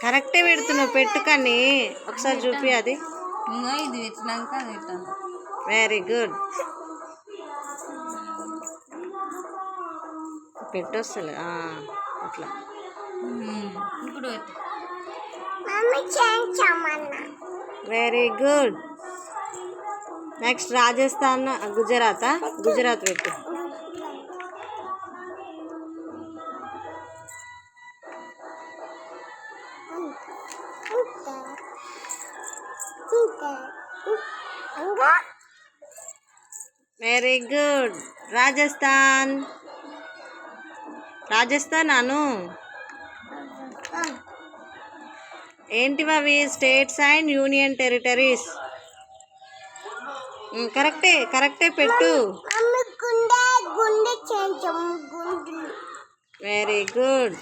కరెక్టే పెడుతున్నావు, పెట్టు కానీ ఒకసారి చూపి అది. ఇది పెట్టినాక అది పెట్టాను. Very good. పెట్టొస్తలే అట్లా. ఇప్పుడు పెట్టు. Very good. Next Rajasthan, Gujarat పెట్టు. Very good. రాజస్థాన్ అను. ఏంటివి అవి? States and union territories. కరెక్టే పెట్టు. Very good.